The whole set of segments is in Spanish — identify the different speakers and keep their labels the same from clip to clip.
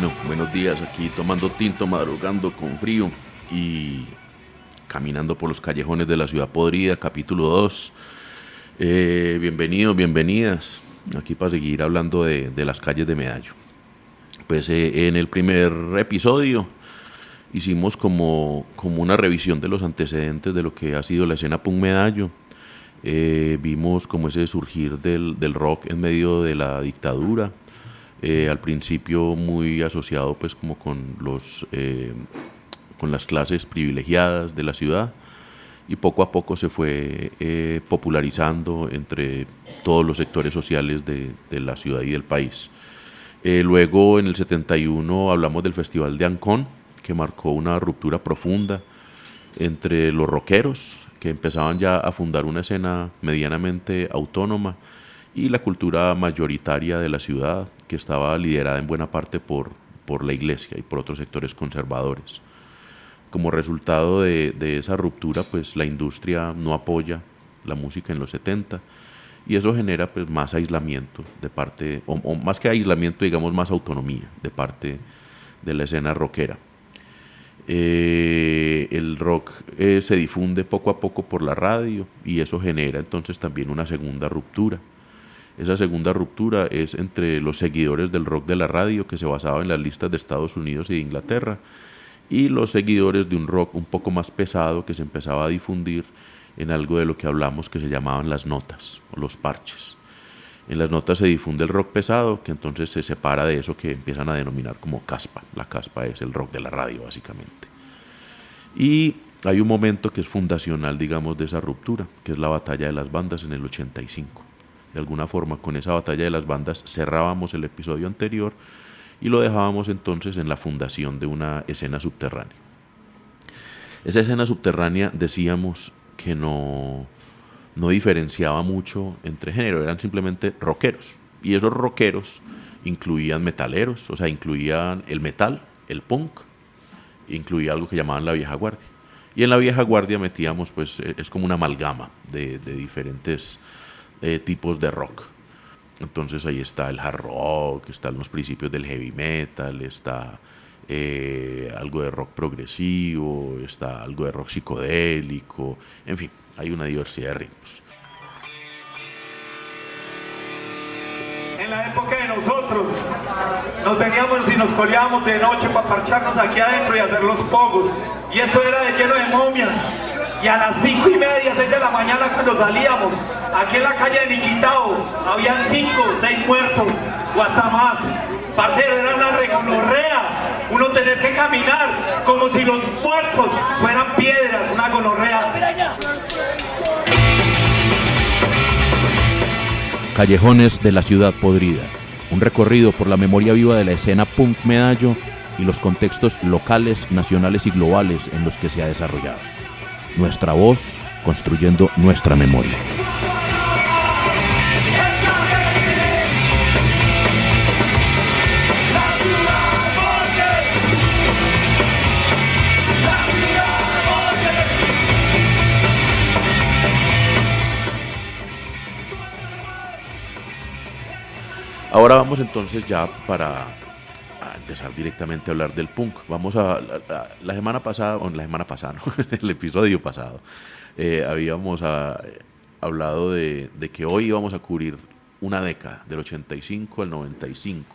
Speaker 1: Bueno, buenos días, aquí tomando tinto, madrugando con frío y caminando por los callejones de la ciudad podrida, capítulo 2. Bienvenidos, bienvenidas, aquí para seguir hablando de las calles de Medallo. Pues en el primer episodio hicimos como una revisión de los antecedentes de lo que ha sido la escena punk Medallo. Vimos como ese surgir del rock en medio de la dictadura. Al principio muy asociado pues como con las clases privilegiadas de la ciudad, y poco a poco se fue popularizando entre todos los sectores sociales de la ciudad y del país. Luego en el 71 hablamos del Festival de Ancón, que marcó una ruptura profunda entre los rockeros, que empezaban ya a fundar una escena medianamente autónoma, y la cultura mayoritaria de la ciudad, que estaba liderada en buena parte por la iglesia y por otros sectores conservadores. Como resultado de esa ruptura, pues la industria no apoya la música en los 70, y eso genera pues más aislamiento de parte, o más que aislamiento, digamos más autonomía de parte de la escena rockera. El rock se difunde poco a poco por la radio, y eso genera entonces también una segunda ruptura. Esa segunda ruptura es entre los seguidores del rock de la radio, que se basaba en las listas de Estados Unidos y de Inglaterra, y los seguidores de un rock un poco más pesado, que se empezaba a difundir en algo de lo que hablamos que se llamaban las notas o los parches. En las notas se difunde el rock pesado, que entonces se separa de eso que empiezan a denominar como caspa. La caspa es el rock de la radio, básicamente. Y hay un momento que es fundacional, digamos, de esa ruptura, que es la batalla de las bandas en el 85. De alguna forma, con esa batalla de las bandas cerrábamos el episodio anterior y lo dejábamos entonces en la fundación de una escena subterránea. Esa escena subterránea, decíamos que no diferenciaba mucho entre género, eran simplemente rockeros. Y esos rockeros incluían metaleros, o sea, incluían el metal, el punk, incluía algo que llamaban la vieja guardia. Y en la vieja guardia metíamos, pues, es como una amalgama de diferentes tipos de rock. Entonces ahí está el hard rock, están los principios del heavy metal, está algo de rock progresivo, está algo de rock psicodélico, en fin, hay una diversidad de ritmos.
Speaker 2: En la época de nosotros, nos veníamos y nos coleábamos de noche para parcharnos aquí adentro y hacer los pogos. Y esto era de lleno de momias. Y a las 5:30, 6 de la mañana, cuando salíamos, aquí en la calle de Niquitao, habían 5, 6 muertos, o hasta más. Parcero, era una gonorrea, uno tener que caminar como si los muertos fueran piedras, una gonorrea.
Speaker 3: Callejones de la ciudad podrida, un recorrido por la memoria viva de la escena punk Medallo y los contextos locales, nacionales y globales en los que se ha desarrollado. Nuestra voz construyendo nuestra memoria.
Speaker 1: Ahora vamos entonces ya para empezar directamente a hablar del punk. Vamos a la semana pasada, ¿no? El episodio pasado, habíamos hablado de que hoy íbamos a cubrir una década, del 85 al 95.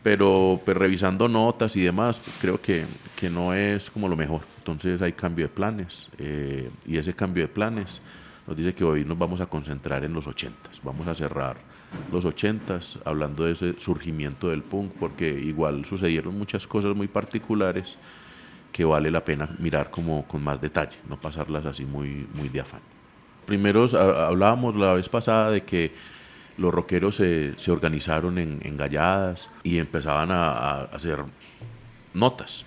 Speaker 1: Pero pues, revisando notas y demás, creo que no es como lo mejor. Entonces hay cambio de planes, y ese cambio de planes nos dice que hoy nos vamos a concentrar en los 80s. Vamos a cerrar los 80s hablando de ese surgimiento del punk, porque igual sucedieron muchas cosas muy particulares que vale la pena mirar como con más detalle, no pasarlas así muy de afán. Primero hablábamos la vez pasada de que los rockeros se organizaron en galladas y empezaban a hacer notas.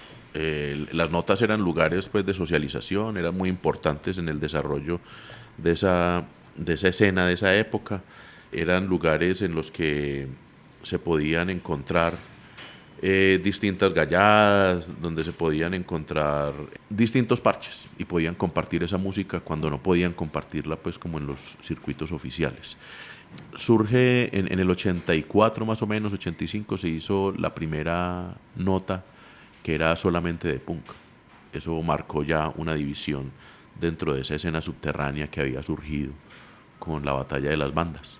Speaker 1: Las notas eran lugares pues, de socialización, eran muy importantes en el desarrollo de esa escena, de esa época. Eran lugares en los que se podían encontrar distintas galladas, donde se podían encontrar distintos parches y podían compartir esa música cuando no podían compartirla pues como en los circuitos oficiales. Surge en el 84 más o menos, 85, se hizo la primera nota que era solamente de punk. Eso marcó ya una división dentro de esa escena subterránea que había surgido con la batalla de las bandas.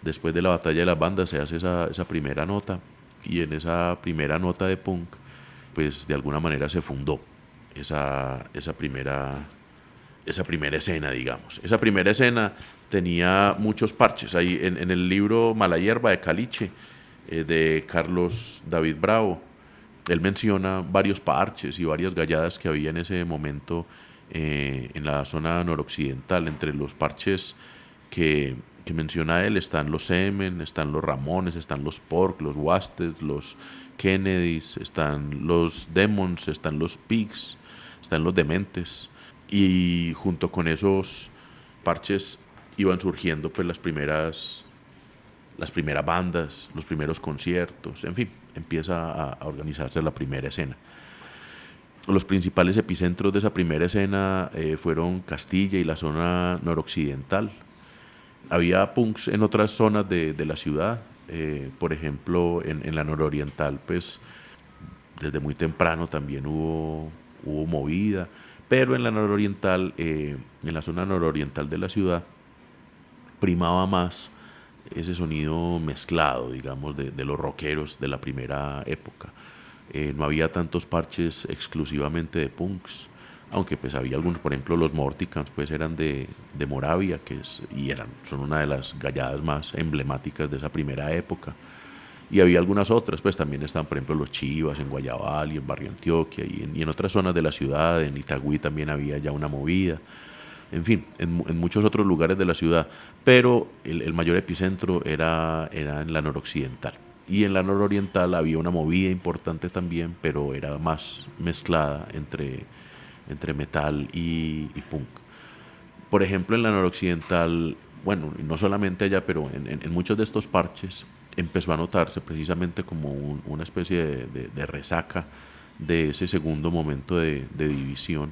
Speaker 1: Después de la batalla de las bandas se hace esa primera nota, y en esa primera nota de punk pues de alguna manera se fundó esa primera escena, digamos. Esa primera escena tenía muchos parches. Ahí en el libro Mala Hierba de Caliche, de Carlos David Bravo, él menciona varios parches y varias galladas que había en ese momento en la zona noroccidental. Entre los parches que menciona él están los Semen, están los Ramones, están los Pork, los Wasted, los Kennedys, están los Demons, están los Pigs, están los Dementes, y junto con esos parches iban surgiendo pues las primeras bandas, los primeros conciertos, en fin, empieza a organizarse la primera escena. Los principales epicentros de esa primera escena fueron Castilla y la zona noroccidental. Había punks en otras zonas de la ciudad, por ejemplo en la nororiental pues desde muy temprano también hubo movida, pero en la nororiental, en la zona nororiental de la ciudad primaba más ese sonido mezclado, digamos, de los rockeros de la primera época. No había tantos parches exclusivamente de punks, aunque pues había algunos, por ejemplo los Morticans pues eran de Moravia, son una de las galladas más emblemáticas de esa primera época, y había algunas otras, pues también estaban por ejemplo los Chivas en Guayabal y en Barrio Antioquia, y en otras zonas de la ciudad, en Itagüí también había ya una movida, en fin, en muchos otros lugares de la ciudad, pero el mayor epicentro era en la noroccidental. Y en la nororiental había una movida importante también, pero era más mezclada entre metal y punk. Por ejemplo, en la noroccidental, bueno, no solamente allá, pero en muchos de estos parches empezó a notarse precisamente como una especie de resaca de ese segundo momento de división,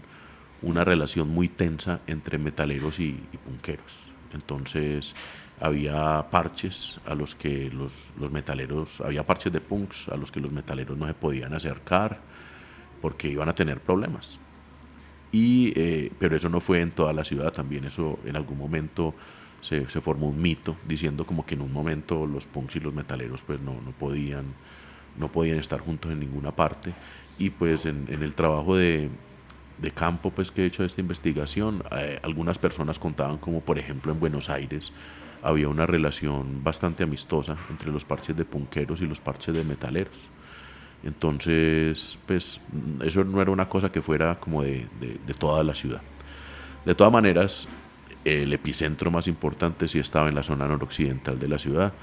Speaker 1: una relación muy tensa entre metaleros y punkeros. Entonces había parches a los que los metaleros, había parches de punks a los que los metaleros no se podían acercar porque iban a tener problemas. Pero eso no fue en toda la ciudad, también eso en algún momento se formó un mito diciendo como que en un momento los punks y los metaleros pues no podían estar juntos en ninguna parte. Y pues en el trabajo de campo pues que he hecho de esta investigación, algunas personas contaban como por ejemplo en Buenos Aires había una relación bastante amistosa entre los parches de punkeros y los parches de metaleros. Entonces pues eso no era una cosa que fuera como de toda la ciudad. De todas maneras, el epicentro más importante sí estaba en la zona noroccidental de la ciudad.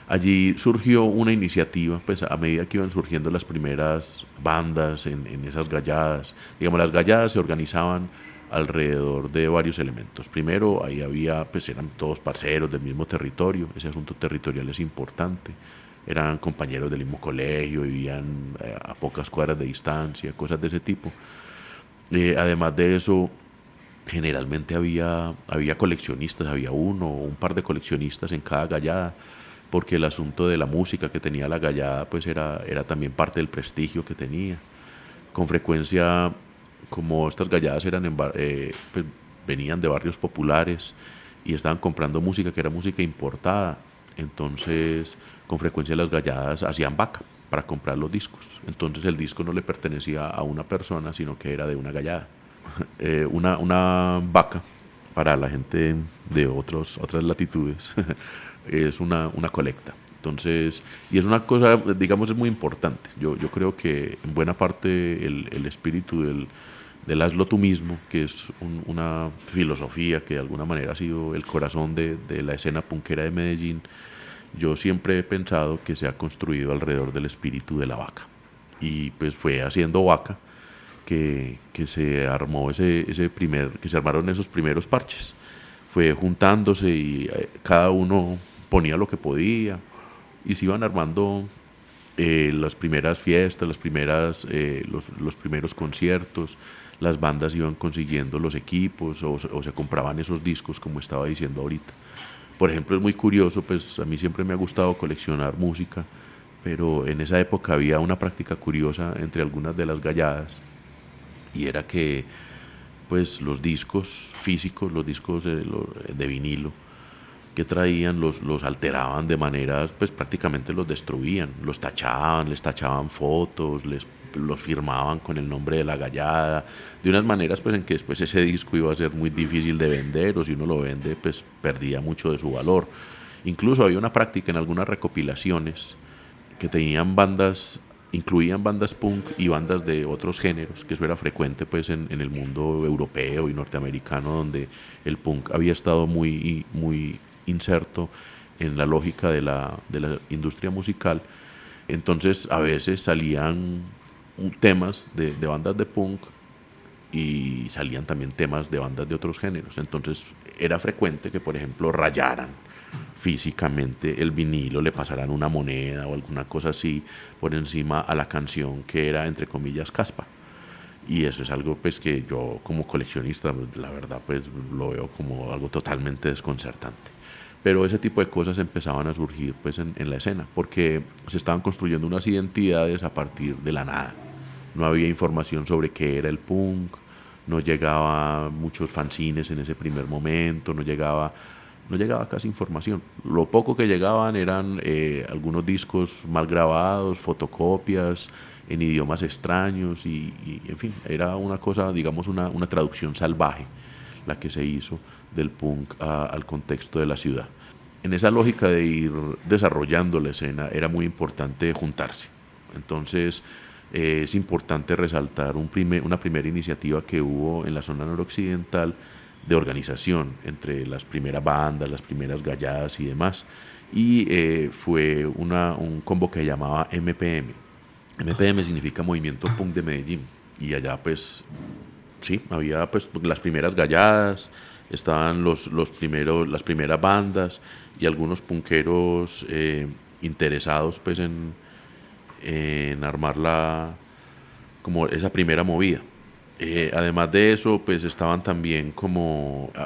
Speaker 1: Allí surgió una iniciativa, pues a medida que iban surgiendo las primeras bandas en esas galladas. Digamos, las galladas se organizaban alrededor de varios elementos. Primero, ahí había, pues eran todos parceros del mismo territorio, ese asunto territorial es importante. Eran compañeros del mismo colegio, vivían a pocas cuadras de distancia, cosas de ese tipo. Además de eso, generalmente había coleccionistas, había uno o un par de coleccionistas en cada gallada, porque el asunto de la música que tenía la gallada pues era también parte del prestigio que tenía. Con frecuencia, como estas galladas eran pues, venían de barrios populares y estaban comprando música que era música importada, entonces con frecuencia las galladas hacían vaca para comprar los discos. Entonces el disco no le pertenecía a una persona, sino que era de una gallada. Una vaca, para la gente de otras latitudes, es una colecta. Entonces, y es una cosa, digamos, es muy importante. Yo creo que en buena parte el espíritu del hazlo tú mismo, que es una filosofía que de alguna manera ha sido el corazón de la escena punkera de Medellín, yo siempre he pensado que se ha construido alrededor del espíritu de la vaca. Y pues fue haciendo vaca que se armó que se armaron esos primeros parches. Fue juntándose y cada uno ponía lo que podía y se iban armando las primeras fiestas, los primeros conciertos, las bandas iban consiguiendo los equipos o se compraban esos discos, como estaba diciendo ahorita. Por ejemplo, es muy curioso, pues a mí siempre me ha gustado coleccionar música, pero en esa época había una práctica curiosa entre algunas de las galladas, y era que pues los discos físicos, los discos de vinilo que traían, los alteraban de maneras, pues prácticamente los destruían, los tachaban, les tachaban fotos, los firmaban con el nombre de la gallada, de unas maneras pues en que después ese disco iba a ser muy difícil de vender, o si uno lo vende pues perdía mucho de su valor. Incluso había una práctica en algunas recopilaciones que tenían bandas, incluían bandas punk y bandas de otros géneros, que eso era frecuente pues en el mundo europeo y norteamericano, donde el punk había estado muy inserto en la lógica de la industria musical. Entonces a veces salían temas de bandas de punk y salían también temas de bandas de otros géneros. Entonces era frecuente que, por ejemplo, rayaran físicamente el vinilo, le pasaran una moneda o alguna cosa así por encima a la canción que era, entre comillas, caspa. Y eso es algo pues que yo como coleccionista, la verdad, pues lo veo como algo totalmente desconcertante. Pero ese tipo de cosas empezaban a surgir pues en la escena, porque se estaban construyendo unas identidades a partir de la nada. No había información sobre qué era el punk, no llegaba muchos fanzines en ese primer momento, no llegaba casi información. Lo poco que llegaban eran algunos discos mal grabados, fotocopias en idiomas extraños y en fin, era una cosa, digamos, una traducción salvaje la que se hizo del punk al contexto de la ciudad. En esa lógica de ir desarrollando la escena era muy importante juntarse. Entonces es importante resaltar una primera iniciativa que hubo en la zona noroccidental de organización entre las primeras bandas, las primeras galladas y demás, y fue un combo que llamaba MPM. MPM significa Movimiento Punk de Medellín, y allá pues sí, había pues las primeras galladas, estaban las primeras bandas y algunos punqueros interesados pues en armar como esa primera movida. Además de eso, pues estaban también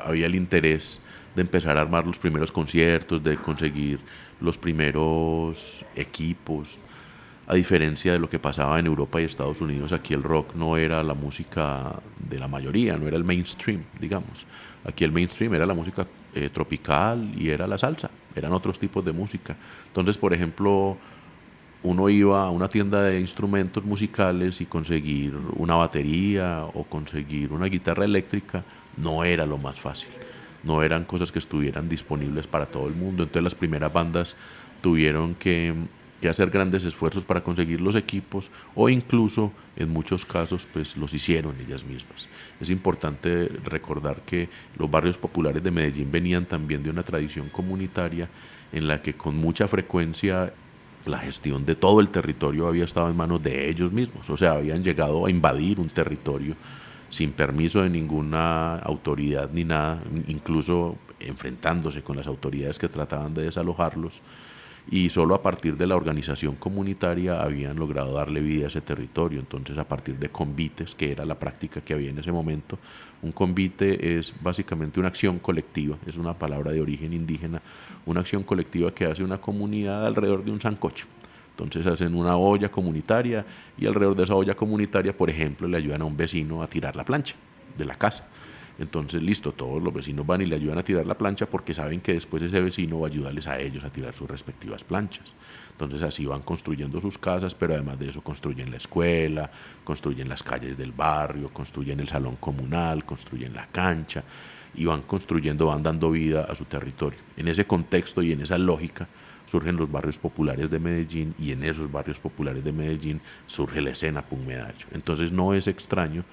Speaker 1: había el interés de empezar a armar los primeros conciertos, de conseguir los primeros equipos. A diferencia de lo que pasaba en Europa y Estados Unidos, aquí el rock no era la música de la mayoría, no era el mainstream, digamos. Aquí el mainstream era la música tropical y era la salsa, eran otros tipos de música. Entonces, por ejemplo, uno iba a una tienda de instrumentos musicales y conseguir una batería o conseguir una guitarra eléctrica no era lo más fácil. No eran cosas que estuvieran disponibles para todo el mundo. Entonces las primeras bandas tuvieron que hacer grandes esfuerzos para conseguir los equipos, o incluso en muchos casos pues los hicieron ellas mismas. Es importante recordar que los barrios populares de Medellín venían también de una tradición comunitaria en la que con mucha frecuencia la gestión de todo el territorio había estado en manos de ellos mismos. O sea, habían llegado a invadir un territorio sin permiso de ninguna autoridad ni nada, incluso enfrentándose con las autoridades que trataban de desalojarlos, y solo a partir de la organización comunitaria habían logrado darle vida a ese territorio. Entonces, a partir de convites, que era la práctica que había en ese momento. Un convite es básicamente una acción colectiva, es una palabra de origen indígena, una acción colectiva que hace una comunidad alrededor de un sancocho. Entonces hacen una olla comunitaria y alrededor de esa olla comunitaria, por ejemplo, le ayudan a un vecino a tirar la plancha de la casa. Entonces, listo, todos los vecinos van y le ayudan a tirar la plancha porque saben que después ese vecino va a ayudarles a ellos a tirar sus respectivas planchas. Entonces así van construyendo sus casas, pero además de eso construyen la escuela, construyen las calles del barrio, construyen el salón comunal, construyen la cancha y van dando vida a su territorio. En ese contexto y en esa lógica surgen los barrios populares de Medellín, y en esos barrios populares de Medellín surge la escena punk Medallo. Entonces no es extraño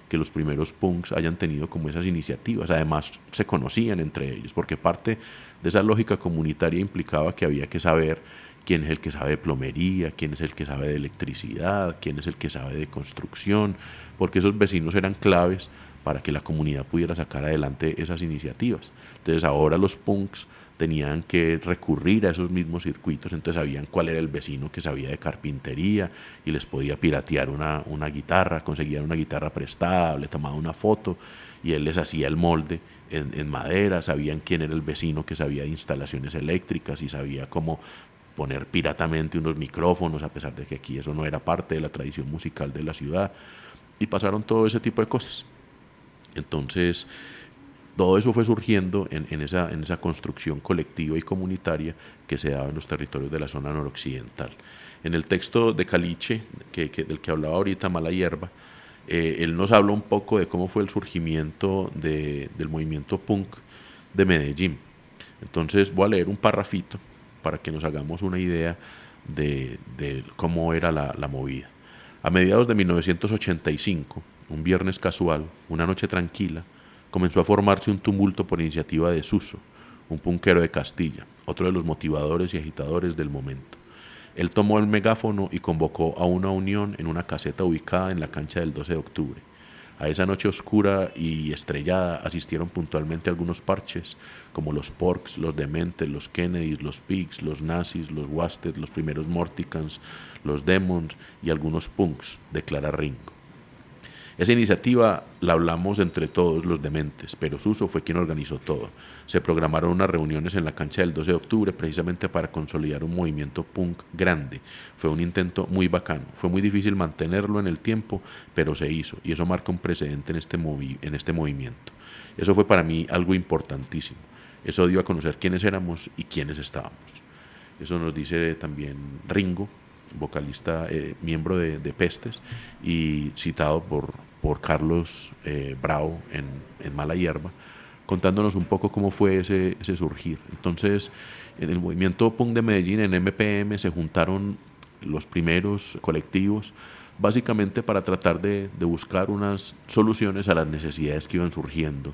Speaker 1: que los primeros punks hayan tenido como esas iniciativas. Además se conocían entre ellos, porque parte de esa lógica comunitaria implicaba que había que saber quién es el que sabe de plomería, quién es el que sabe de electricidad, quién es el que sabe de construcción, porque esos vecinos eran claves para que la comunidad pudiera sacar adelante esas iniciativas. Entonces ahora los punks tenían que recurrir a esos mismos circuitos, entonces sabían cuál era el vecino que sabía de carpintería y les podía piratear una guitarra, conseguían una guitarra prestada, le tomaban una foto y él les hacía el molde en madera, sabían quién era el vecino que sabía de instalaciones eléctricas y sabía cómo poner piratamente unos micrófonos, a pesar de que aquí eso no era parte de la tradición musical de la ciudad, y pasaron todo ese tipo de cosas. Entonces, todo eso fue surgiendo en esa construcción colectiva y comunitaria que se daba en los territorios de la zona noroccidental. En el texto de Caliche, del que hablaba ahorita, Mala Hierba, él nos habla un poco de cómo fue el surgimiento del movimiento punk de Medellín. Entonces voy a leer un parrafito para que nos hagamos una idea de cómo era la movida. A mediados de 1985, un viernes casual, una noche tranquila, comenzó a formarse un tumulto por iniciativa de Suso, un punkero de Castilla, otro de los motivadores y agitadores del momento. Él tomó el megáfono y convocó a una unión en una caseta ubicada en la cancha del 12 de octubre. A esa noche oscura y estrellada asistieron puntualmente algunos parches, como los Porks, los Dementes, los Kennedys, los Pigs, los Nazis, los Wasted, los primeros Morticans, los Demons y algunos punks, declara Ringo. Esa iniciativa la hablamos entre todos los dementes, pero Suso fue quien organizó todo. Se programaron unas reuniones en la cancha del 12 de octubre precisamente para consolidar un movimiento punk grande. Fue un intento muy bacano. Fue muy difícil mantenerlo en el tiempo, pero se hizo, y eso marca un precedente en este movimiento. Eso fue para mí algo importantísimo. Eso dio a conocer quiénes éramos y quiénes estábamos. Eso nos dice también Ringo, vocalista, miembro de Pestes, y citado por Carlos Bravo en Mala Hierba, contándonos un poco cómo fue ese surgir. Entonces, en el movimiento punk de Medellín, en MPM, se juntaron los primeros colectivos, básicamente para tratar de buscar unas soluciones a las necesidades que iban surgiendo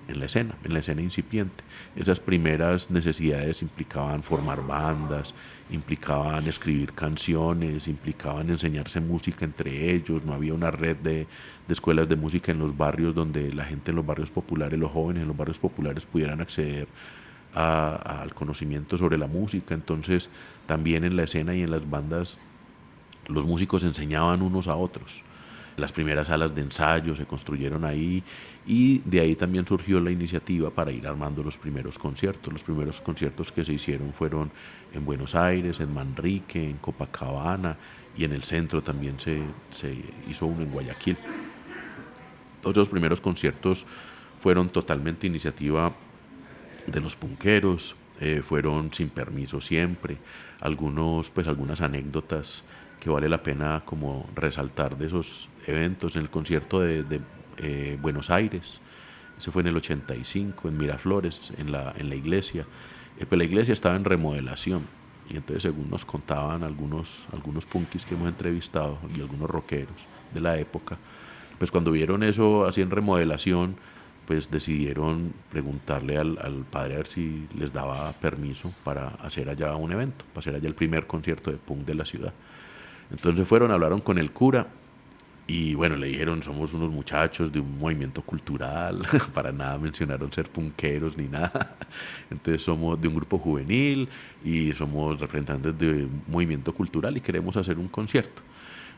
Speaker 1: en la escena incipiente. Esas primeras necesidades implicaban formar bandas, implicaban escribir canciones, implicaban enseñarse música entre ellos. No había una red de escuelas de música en los barrios donde la gente en los barrios populares, los jóvenes en los barrios populares pudieran acceder al conocimiento sobre la música. Entonces también en la escena y en las bandas los músicos enseñaban unos a otros. Las primeras salas de ensayo se construyeron ahí, y de ahí también surgió la iniciativa para ir armando los primeros conciertos. Los primeros conciertos que se hicieron fueron en Buenos Aires, en Manrique, en Copacabana, y en el centro también se hizo uno en Guayaquil. Todos los primeros conciertos fueron totalmente iniciativa de los punqueros, fueron sin permiso siempre. Algunas anécdotas que vale la pena como resaltar de esos eventos. En el concierto de Buenos Aires, ese fue en el 85, en Miraflores, en la iglesia. Pues la iglesia estaba en remodelación, y entonces, según nos contaban algunos punkis que hemos entrevistado y algunos rockeros de la época, pues cuando vieron eso así en remodelación, pues decidieron preguntarle al padre a ver si les daba permiso para hacer allá un evento, para hacer allá el primer concierto de punk de la ciudad. Entonces hablaron con el cura, y bueno, le dijeron: somos unos muchachos de un movimiento cultural, para nada mencionaron ser punqueros ni nada. Entonces somos de un grupo juvenil y somos representantes de un movimiento cultural y queremos hacer un concierto.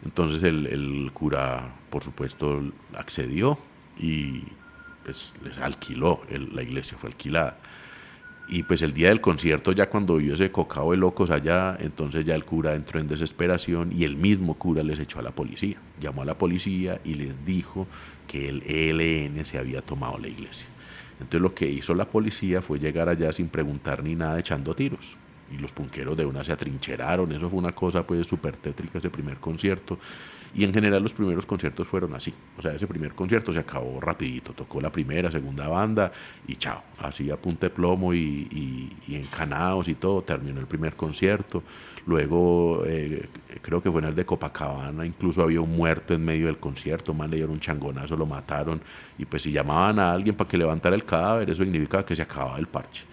Speaker 1: Entonces el cura, por supuesto, accedió y pues les alquiló, la iglesia fue alquilada. Y pues el día del concierto, ya cuando vio ese cocao de locos allá, entonces ya el cura entró en desesperación, y el mismo cura les echó a la policía. Llamó a la policía y les dijo que el ELN se había tomado la iglesia. Entonces lo que hizo la policía fue llegar allá sin preguntar ni nada, echando tiros. Y los punqueros de una se atrincheraron. Eso fue una cosa pues súper tétrica, ese primer concierto. Y en general los primeros conciertos fueron así. O sea, ese primer concierto se acabó rapidito. Tocó la primera, segunda banda y chao. Así a punta de plomo y encanados y todo. Terminó el primer concierto. Luego, creo que fue en el de Copacabana, incluso había un muerto en medio del concierto. Man, le dieron un changonazo, lo mataron. Y pues si llamaban a alguien para que levantara el cadáver, eso significaba que se acababa el parche.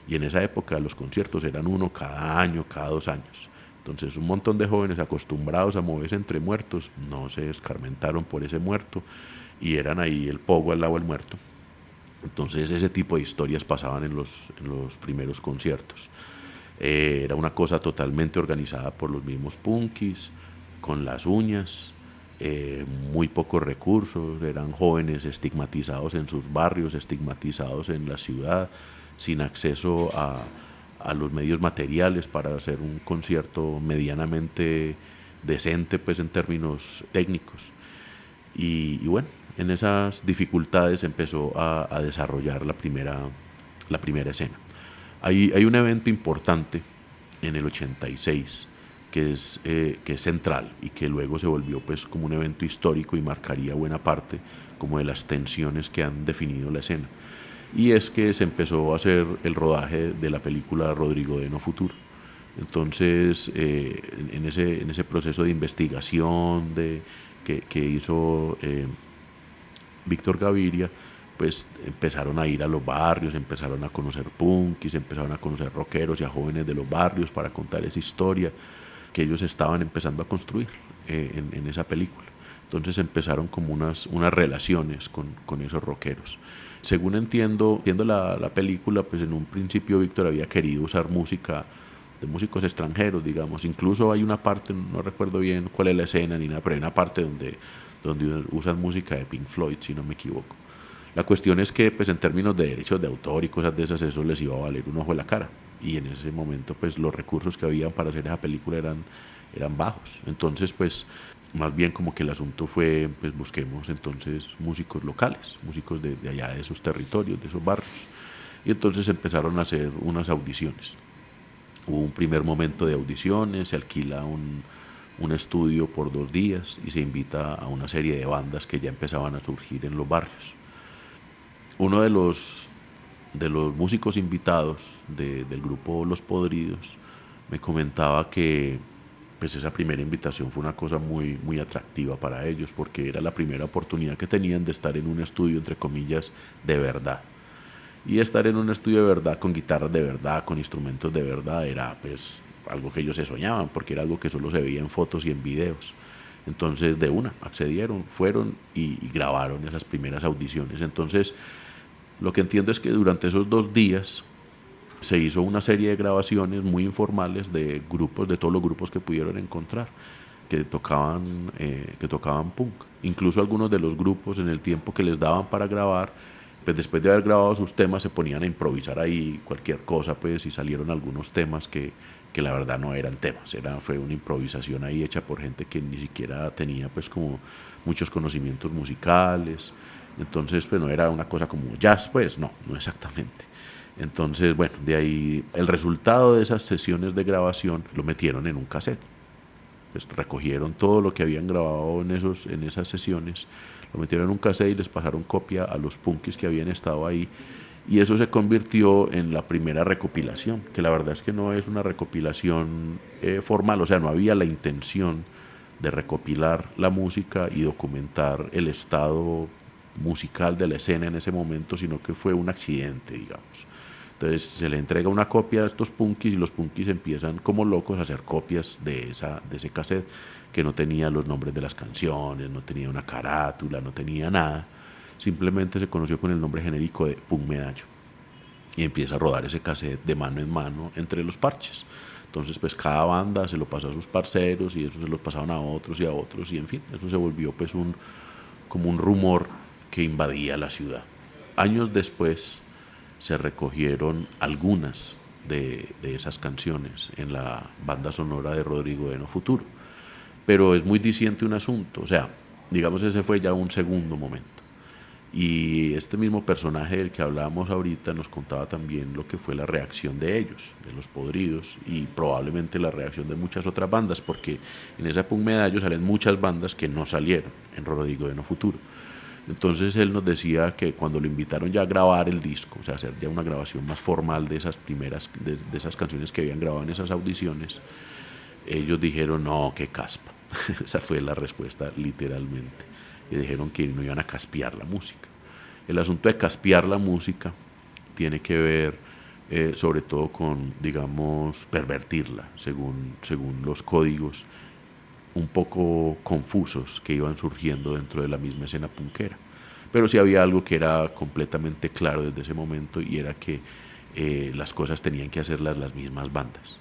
Speaker 1: Y en esa época los conciertos eran uno cada año, cada 2 años. Entonces un montón de jóvenes acostumbrados a moverse entre muertos no se escarmentaron por ese muerto, y eran ahí el pogo al lado del muerto. Entonces ese tipo de historias pasaban en los primeros conciertos. Era una cosa totalmente organizada por los mismos punkis, con las uñas, muy pocos recursos, eran jóvenes estigmatizados en sus barrios, estigmatizados en la ciudad, sin acceso a los medios materiales para hacer un concierto medianamente decente, pues en términos técnicos. Y bueno, en esas dificultades empezó a desarrollar la primera escena. Hay un evento importante en el 86 que es central y que luego se volvió pues como un evento histórico y marcaría buena parte como de las tensiones que han definido la escena. Y es que se empezó a hacer el rodaje de la película Rodrigo de No Futuro. Entonces, en ese proceso de investigación que hizo Víctor Gaviria, pues empezaron a ir a los barrios, empezaron a conocer punkis, empezaron a conocer rockeros y a jóvenes de los barrios para contar esa historia que ellos estaban empezando a construir en esa película. Entonces empezaron como unas relaciones con esos rockeros. Según entiendo, viendo la película, pues en un principio Víctor había querido usar música de músicos extranjeros, digamos. Incluso hay una parte, no recuerdo bien cuál es la escena ni nada, pero hay una parte donde usan música de Pink Floyd, si no me equivoco. La cuestión es que, pues en términos de derechos de autor y cosas de esas, eso les iba a valer un ojo de la cara. Y en ese momento, pues los recursos que habían para hacer esa película eran bajos. Entonces, pues más bien como que el asunto fue, pues busquemos entonces músicos locales, músicos de allá, de esos territorios, de esos barrios. Y entonces empezaron a hacer unas audiciones. Hubo un primer momento de audiciones, se alquila un estudio por 2 días y se invita a una serie de bandas que ya empezaban a surgir en los barrios. Uno de los músicos invitados del grupo Los Podridos me comentaba que pues esa primera invitación fue una cosa muy, muy atractiva para ellos, porque era la primera oportunidad que tenían de estar en un estudio, entre comillas, de verdad. Y estar en un estudio de verdad, con guitarras de verdad, con instrumentos de verdad, era pues algo que ellos se soñaban, porque era algo que solo se veía en fotos y en videos. Entonces de una accedieron, fueron y grabaron esas primeras audiciones. Entonces lo que entiendo es que durante esos 2 días se hizo una serie de grabaciones muy informales de grupos, de todos los grupos que pudieron encontrar, que tocaban punk. Incluso algunos de los grupos, en el tiempo que les daban para grabar, pues después de haber grabado sus temas se ponían a improvisar ahí cualquier cosa, pues, y salieron algunos temas que la verdad no eran temas, fue una improvisación ahí hecha por gente que ni siquiera tenía pues como muchos conocimientos musicales. Entonces pues no era una cosa como jazz, pues no exactamente. Entonces bueno, de ahí el resultado de esas sesiones de grabación lo metieron en un cassette. Pues recogieron todo lo que habían grabado en esas sesiones, lo metieron en un cassette y les pasaron copia a los punkis que habían estado ahí, y eso se convirtió en la primera recopilación, que la verdad es que no es una recopilación formal, o sea, no había la intención de recopilar la música y documentar el estado musical de la escena en ese momento, sino que fue un accidente, digamos. Entonces se le entrega una copia a estos punkis y los punkis empiezan como locos a hacer copias de ese cassette que no tenía los nombres de las canciones, no tenía una carátula, no tenía nada. Simplemente se conoció con el nombre genérico de Punk Medallo y empieza a rodar ese cassette de mano en mano entre los parches. Entonces pues cada banda se lo pasó a sus parceros y eso se los pasaban a otros y en fin, eso se volvió pues como un rumor que invadía la ciudad. Años después se recogieron algunas de esas canciones en la banda sonora de Rodrigo de No Futuro, pero es muy diciente un asunto, o sea, digamos ese fue ya un segundo momento. Y este mismo personaje del que hablábamos ahorita nos contaba también lo que fue la reacción de ellos, de Los Podridos, y probablemente la reacción de muchas otras bandas, porque en esa Punk Medallo salen muchas bandas que no salieron en Rodrigo de No Futuro. Entonces él nos decía que cuando lo invitaron ya a grabar el disco, o sea, hacer ya una grabación más formal de esas primeras, de esas canciones que habían grabado en esas audiciones, ellos dijeron, no, qué caspa. Esa fue la respuesta literalmente. Y dijeron que no iban a caspear la música. El asunto de caspear la música tiene que ver sobre todo con, digamos, pervertirla según los códigos un poco confusos que iban surgiendo dentro de la misma escena punkera. Pero sí había algo que era completamente claro desde ese momento, y era que las cosas tenían que hacerlas las mismas bandas.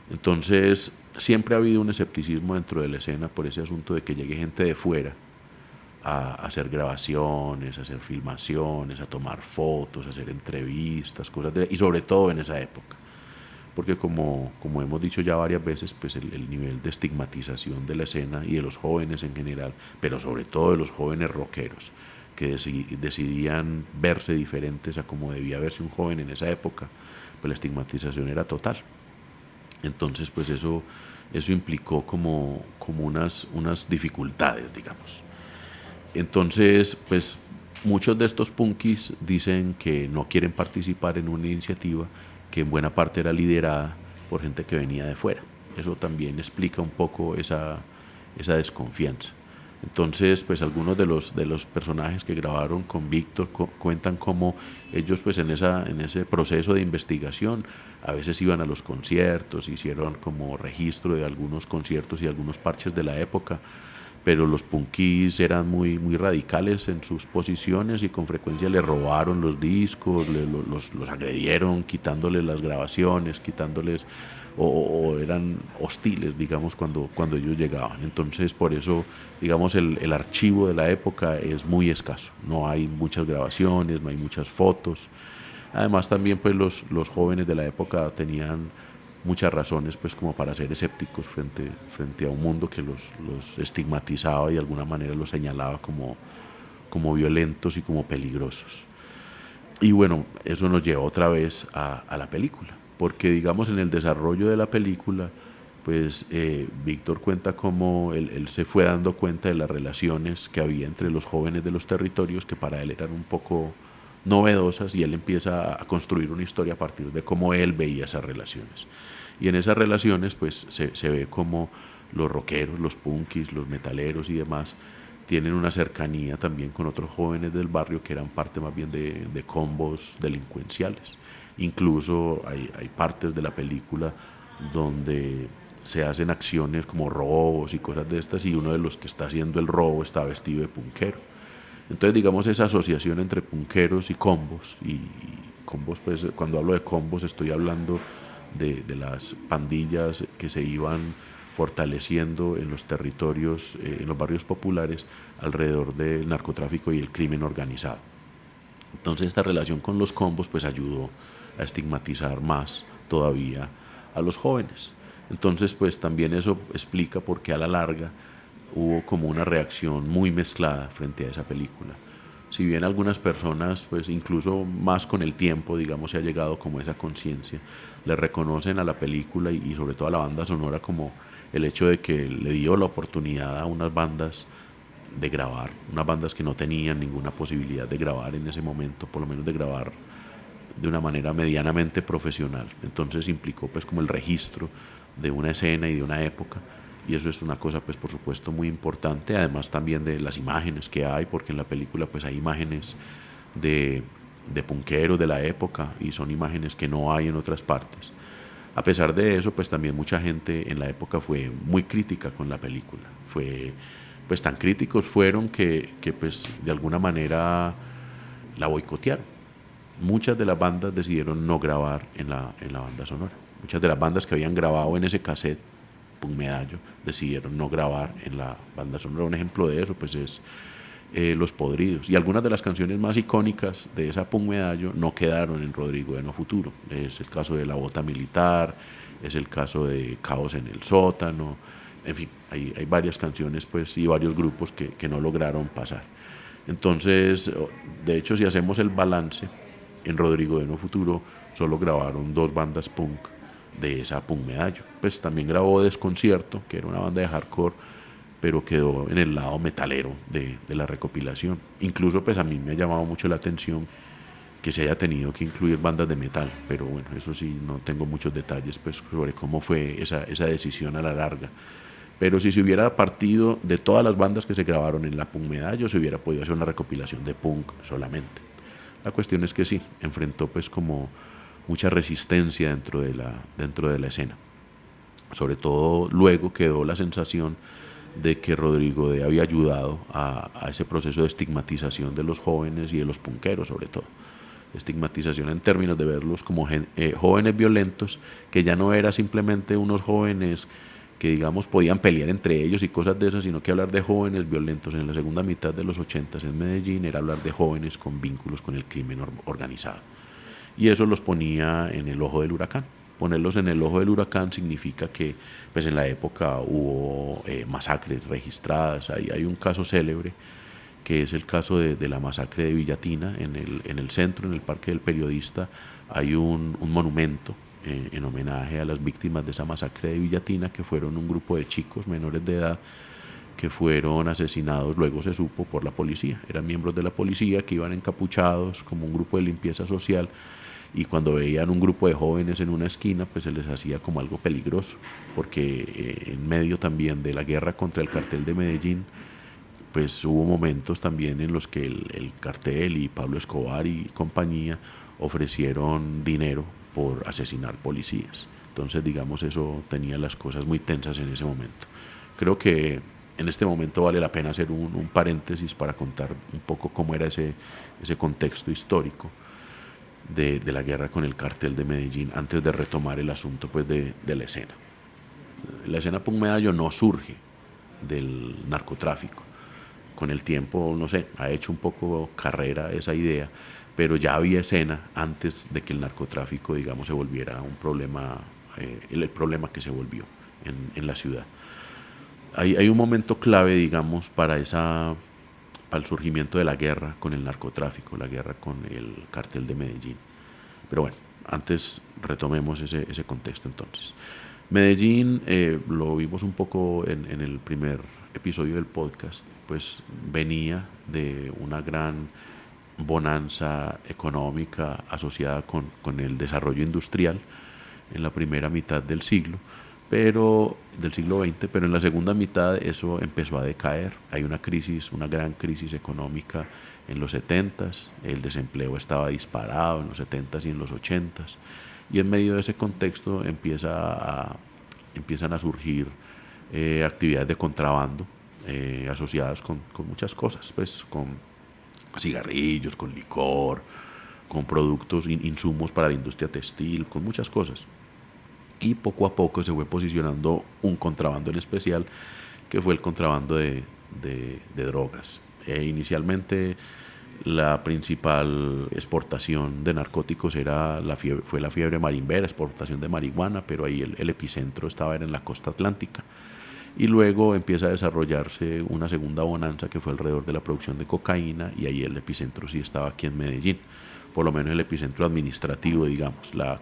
Speaker 1: Entonces siempre ha habido un escepticismo dentro de la escena por ese asunto de que llegue gente de fuera a hacer grabaciones, a hacer filmaciones, a tomar fotos, a hacer entrevistas, y sobre todo en esa época. Porque como hemos dicho ya varias veces, pues el nivel de estigmatización de la escena y de los jóvenes en general, pero sobre todo de los jóvenes rockeros, que decidían verse diferentes a como debía verse un joven en esa época, pues la estigmatización era total. Entonces pues eso implicó como unas dificultades, digamos. Entonces pues muchos de estos punkis dicen que no quieren participar en una iniciativa que en buena parte era liderada por gente que venía de fuera. Eso también explica un poco esa desconfianza. Entonces, pues algunos de los personajes que grabaron con Víctor cuentan cómo ellos pues en ese proceso de investigación a veces iban a los conciertos, hicieron como registro de algunos conciertos y algunos parches de la época, pero los punkis eran muy radicales en sus posiciones y con frecuencia le robaron los discos, los agredieron quitándoles las grabaciones, o eran hostiles, digamos, cuando ellos llegaban. Entonces por eso, digamos, el archivo de la época es muy escaso, no hay muchas grabaciones, no hay muchas fotos. Además también pues los jóvenes de la época tenían muchas razones pues como para ser escépticos frente a un mundo que los estigmatizaba y de alguna manera los señalaba como violentos y como peligrosos. Y bueno, eso nos lleva otra vez a la película, porque digamos en el desarrollo de la película pues Víctor cuenta cómo él se fue dando cuenta de las relaciones que había entre los jóvenes de los territorios, que para él eran un poco novedosas, y él empieza a construir una historia a partir de cómo él veía esas relaciones. Y en esas relaciones pues se ve cómo los rockeros, los punkis, los metaleros y demás tienen una cercanía también con otros jóvenes del barrio que eran parte más bien de combos delincuenciales. Incluso hay partes de la película donde se hacen acciones como robos y cosas de estas, y uno de los que está haciendo el robo está vestido de punkero. Entonces digamos esa asociación entre punkeros y combos, pues cuando hablo de combos estoy hablando de las pandillas que se iban fortaleciendo en los territorios, en los barrios populares alrededor del narcotráfico y el crimen organizado. Entonces esta relación con los combos pues ayudó a estigmatizar más todavía a los jóvenes. Entonces pues también eso explica por qué a la larga hubo como una reacción muy mezclada frente a esa película. Si bien algunas personas, pues incluso más con el tiempo, digamos, se ha llegado como esa conciencia, le reconocen a la película y sobre todo a la banda sonora como el hecho de que le dio la oportunidad a unas bandas de grabar, unas bandas que no tenían ninguna posibilidad de grabar en ese momento, por lo menos de grabar de una manera medianamente profesional. Entonces implicó pues como el registro de una escena y de una época, y eso es una cosa pues por supuesto muy importante, además también de las imágenes que hay, porque en la película pues hay imágenes de punkeros de la época y son imágenes que no hay en otras partes. A pesar de eso pues también mucha gente en la época fue muy crítica con la película, pues tan críticos fueron que pues de alguna manera la boicotearon. Muchas de las bandas decidieron no grabar en la banda sonora. Muchas de las bandas que habían grabado en ese cassette Punk Medallo decidieron no grabar en la banda sonora. Un ejemplo de eso pues es Los Podridos, y algunas de las canciones más icónicas de esa Punk Medallo no quedaron en Rodrigo de No Futuro. Es el caso de La Bota Militar, es el caso de Caos en el Sótano, en fin, hay varias canciones pues y varios grupos que no lograron pasar. Entonces, de hecho, si hacemos el balance, en Rodrigo de No Futuro solo grabaron 2 bandas punk de esa Punk Medallo. Pues también grabó Desconcierto, que era una banda de hardcore, pero quedó en el lado metalero de la recopilación. Incluso pues a mí me ha llamado mucho la atención que se haya tenido que incluir bandas de metal, pero bueno, eso sí, no tengo muchos detalles pues sobre cómo fue esa decisión a la larga. Pero si se hubiera partido de todas las bandas que se grabaron en la Punk Medallo, se hubiera podido hacer una recopilación de punk solamente. La cuestión es que sí, enfrentó pues como mucha resistencia dentro de la escena. Sobre todo luego quedó la sensación de que Rodrigo D. había ayudado a ese proceso de estigmatización de los jóvenes y de los punqueros sobre todo. Estigmatización en términos de verlos como jóvenes violentos, que ya no era simplemente unos jóvenes que digamos podían pelear entre ellos y cosas de esas, sino que hablar de jóvenes violentos en la segunda mitad de los 80 en Medellín era hablar de jóvenes con vínculos con el crimen organizado. Y eso los ponía en el ojo del huracán. Ponerlos en el ojo del huracán significa que pues en la época hubo masacres registradas. Hay un caso célebre que es el caso de la masacre de Villatina en el centro, en el Parque del Periodista. Hay un monumento en homenaje a las víctimas de esa masacre de Villatina, que fueron un grupo de chicos menores de edad que fueron asesinados, luego se supo, por la policía. Eran miembros de la policía que iban encapuchados como un grupo de limpieza social, y cuando veían un grupo de jóvenes en una esquina, pues se les hacía como algo peligroso, porque en medio también de la guerra contra el cartel de Medellín, pues hubo momentos también en los que el cartel y Pablo Escobar y compañía ofrecieron dinero por asesinar policías. Entonces, digamos, eso tenía las cosas muy tensas en ese momento. Creo que en este momento vale la pena hacer un paréntesis para contar un poco cómo era ese contexto histórico de la guerra con el cartel de Medellín, antes de retomar el asunto pues de la escena. La escena Punk Medallo no surge del narcotráfico. Con el tiempo, no sé, ha hecho un poco carrera esa idea, pero ya había escena antes de que el narcotráfico, digamos, se volviera un problema, el problema que se volvió en la ciudad. Hay un momento clave, digamos, para el surgimiento de la guerra con el narcotráfico, la guerra con el cartel de Medellín. Pero bueno, antes retomemos ese contexto entonces. Medellín, lo vimos un poco en el primer episodio del podcast, pues venía de una gran bonanza económica asociada con el desarrollo industrial en la primera mitad del siglo XX, pero en la segunda mitad eso empezó a decaer. Hay una gran crisis económica en los 70s, el desempleo estaba disparado en los 70s y en los 80s, y en medio de ese contexto empiezan a surgir actividades de contrabando asociadas con muchas cosas, pues con cigarrillos, con licor, con productos, insumos para la industria textil, con muchas cosas. Y poco a poco se fue posicionando un contrabando en especial, que fue el contrabando de drogas. Inicialmente la principal exportación de narcóticos fue la fiebre marimbera, exportación de marihuana, pero ahí el epicentro estaba en la costa atlántica. Y luego empieza a desarrollarse una segunda bonanza que fue alrededor de la producción de cocaína, y ahí el epicentro sí estaba aquí en Medellín, por lo menos el epicentro administrativo, digamos. La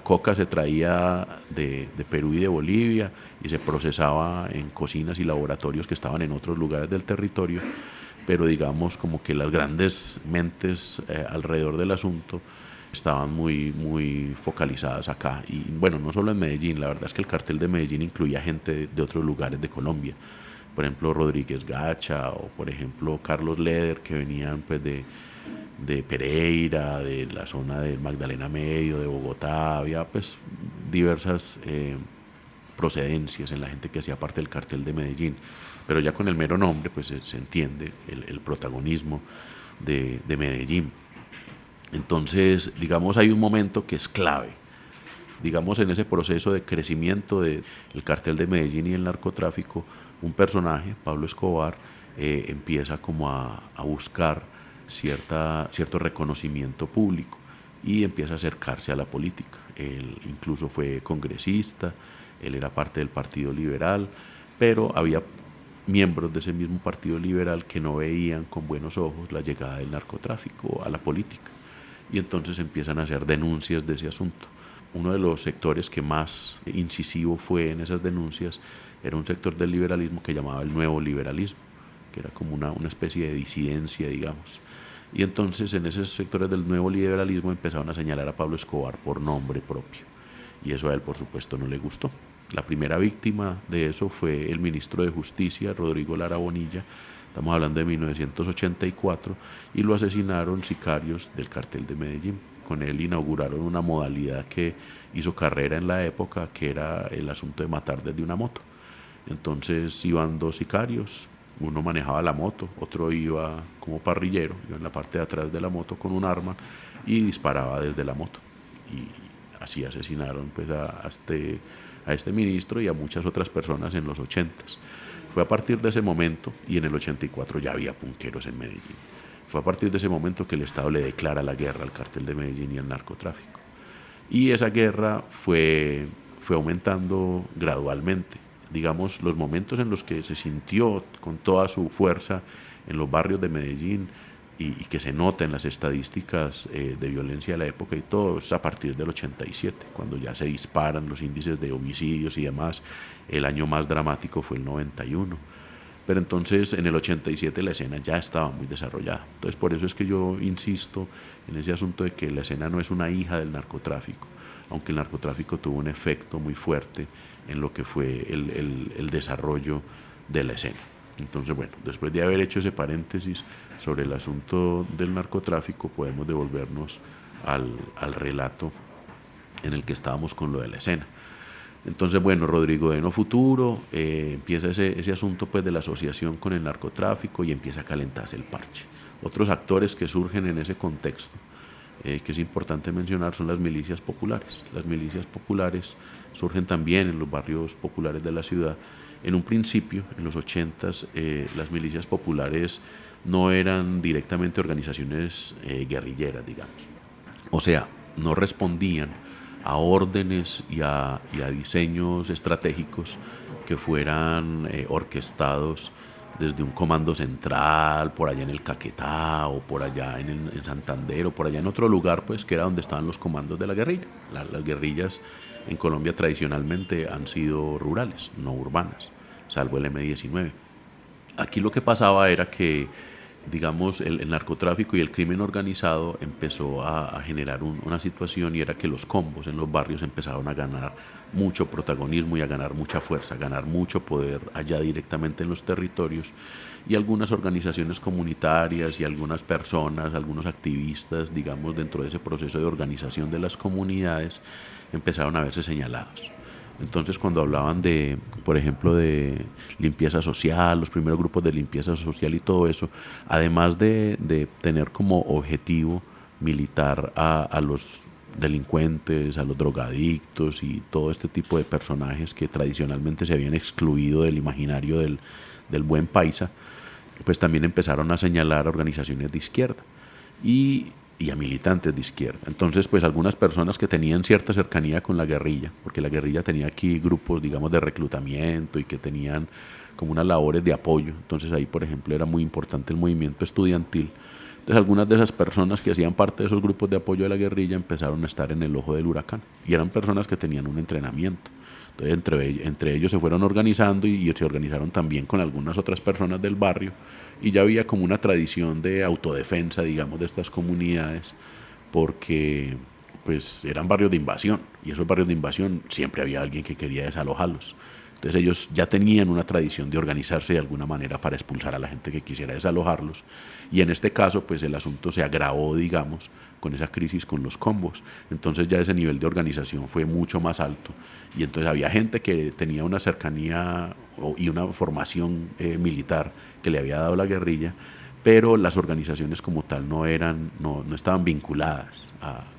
Speaker 1: coca se traía de Perú y de Bolivia y se procesaba en cocinas y laboratorios que estaban en otros lugares del territorio, pero digamos como que las grandes mentes alrededor del asunto estaban muy focalizadas acá. Y bueno, no solo en Medellín, la verdad es que el cartel de Medellín incluía gente de otros lugares de Colombia, por ejemplo Rodríguez Gacha, o por ejemplo Carlos Leder, que venían pues de Pereira, de la zona de Magdalena Medio, de Bogotá. Había pues diversas procedencias en la gente que hacía parte del cartel de Medellín, pero ya con el mero nombre pues se entiende el protagonismo de Medellín. Entonces, digamos, hay un momento que es clave, digamos, en ese proceso de crecimiento del cartel de Medellín y el narcotráfico. Un personaje, Pablo Escobar, empieza como a buscar cierto reconocimiento público y empieza a acercarse a la política. Él incluso fue congresista, él era parte del Partido Liberal, pero había miembros de ese mismo Partido Liberal que no veían con buenos ojos la llegada del narcotráfico a la política, y entonces empiezan a hacer denuncias de ese asunto. Uno de los sectores que más incisivo fue en esas denuncias era un sector del liberalismo que llamaba el nuevo liberalismo, que era como una especie de disidencia, digamos. Y entonces en esos sectores del nuevo liberalismo empezaron a señalar a Pablo Escobar por nombre propio, y eso a él por supuesto no le gustó. La primera víctima de eso fue el ministro de Justicia, Rodrigo Lara Bonilla. Estamos hablando de 1984, y lo asesinaron sicarios del cartel de Medellín. Con él inauguraron una modalidad que hizo carrera en la época, que era el asunto de matar desde una moto. Entonces iban dos sicarios, uno manejaba la moto, otro iba como parrillero, iba en la parte de atrás de la moto con un arma y disparaba desde la moto. Y así asesinaron pues a este ministro y a muchas otras personas en los 80s. Fue a partir de ese momento, y en el 84 ya había punqueros en Medellín, fue a partir de ese momento que el Estado le declara la guerra al cartel de Medellín y al narcotráfico. Y esa guerra fue aumentando gradualmente. Digamos, los momentos en los que se sintió con toda su fuerza en los barrios de Medellín y que se nota en las estadísticas de violencia de la época y todo, es a partir del 87, cuando ya se disparan los índices de homicidios y demás. El año más dramático fue el 91. Pero entonces en el 87 la escena ya estaba muy desarrollada. Entonces por eso es que yo insisto en ese asunto de que la escena no es una hija del narcotráfico, aunque el narcotráfico tuvo un efecto muy fuerte en lo que fue el desarrollo de la escena. Entonces, bueno, después de haber hecho ese paréntesis sobre el asunto del narcotráfico, podemos devolvernos al relato en el que estábamos con lo de la escena. Entonces, bueno, Rodrigo Deno Futuro, empieza ese asunto pues de la asociación con el narcotráfico y empieza a calentarse el parche. Otros actores que surgen en ese contexto, que es importante mencionar, son las milicias populares. Las milicias populares surgen también en los barrios populares de la ciudad. En un principio, en los 80s, las milicias populares no eran directamente organizaciones guerrilleras, digamos. O sea, no respondían a órdenes y a diseños estratégicos que fueran orquestados desde un comando central, por allá en el Caquetá, o por allá en Santander, o por allá en otro lugar, pues que era donde estaban los comandos de la guerrilla. Las guerrillas en Colombia tradicionalmente han sido rurales, no urbanas, salvo el M-19. Aquí lo que pasaba era que, digamos, el narcotráfico y el crimen organizado empezó a generar una situación, y era que los combos en los barrios empezaron a ganar mucho protagonismo y a ganar mucha fuerza, a ganar mucho poder allá directamente en los territorios, y algunas organizaciones comunitarias y algunas personas, algunos activistas, digamos, dentro de ese proceso de organización de las comunidades, empezaron a verse señalados. Entonces, cuando hablaban de, por ejemplo, de limpieza social, los primeros grupos de limpieza social y todo eso, además de tener como objetivo militar a los delincuentes, a los drogadictos y todo este tipo de personajes que tradicionalmente se habían excluido del imaginario del buen paisa, pues también empezaron a señalar a organizaciones de izquierda y a militantes de izquierda. Entonces, pues algunas personas que tenían cierta cercanía con la guerrilla, porque la guerrilla tenía aquí grupos, digamos, de reclutamiento y que tenían como unas labores de apoyo. Entonces ahí, por ejemplo, era muy importante el movimiento estudiantil. Entonces algunas de esas personas que hacían parte de esos grupos de apoyo de la guerrilla empezaron a estar en el ojo del huracán, y eran personas que tenían un entrenamiento. Entonces entre ellos se fueron organizando y se organizaron también con algunas otras personas del barrio, y ya había como una tradición de autodefensa, digamos, de estas comunidades, porque pues eran barrios de invasión, y esos barrios de invasión siempre había alguien que quería desalojarlos. Entonces ellos ya tenían una tradición de organizarse de alguna manera para expulsar a la gente que quisiera desalojarlos, y en este caso pues el asunto se agravó, digamos, con esa crisis con los combos. Entonces ya ese nivel de organización fue mucho más alto, y entonces había gente que tenía una cercanía y una formación militar que le había dado la guerrilla, pero las organizaciones como tal no estaban vinculadas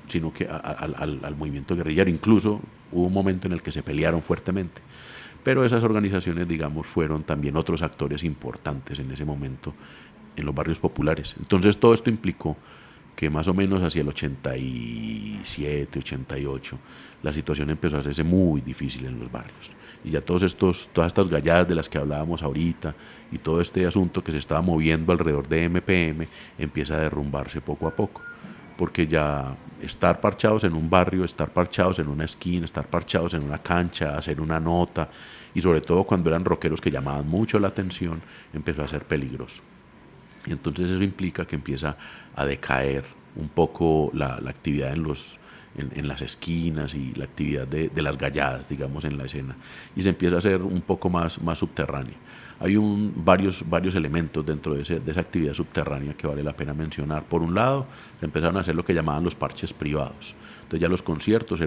Speaker 1: sino que al movimiento guerrillero. Incluso hubo un momento en el que se pelearon fuertemente. Pero esas organizaciones, digamos, fueron también otros actores importantes en ese momento en los barrios populares. Entonces todo esto implicó que más o menos hacia el 87, 88, la situación empezó a hacerse muy difícil en los barrios. Y ya todas estas galladas de las que hablábamos ahorita y todo este asunto que se estaba moviendo alrededor de MPM empieza a derrumbarse poco a poco. Porque ya estar parchados en un barrio, estar parchados en una esquina, estar parchados en una cancha, hacer una nota, y sobre todo cuando eran rockeros que llamaban mucho la atención, empezó a ser peligroso. Y entonces eso implica que empieza a decaer un poco la actividad en en las esquinas y la actividad de las galladas, digamos, en la escena. Y se empieza a hacer un poco más subterránea. Hay varios elementos dentro de esa actividad subterránea que vale la pena mencionar. Por un lado, se empezaron a hacer lo que llamaban los parches privados. Entonces ya los conciertos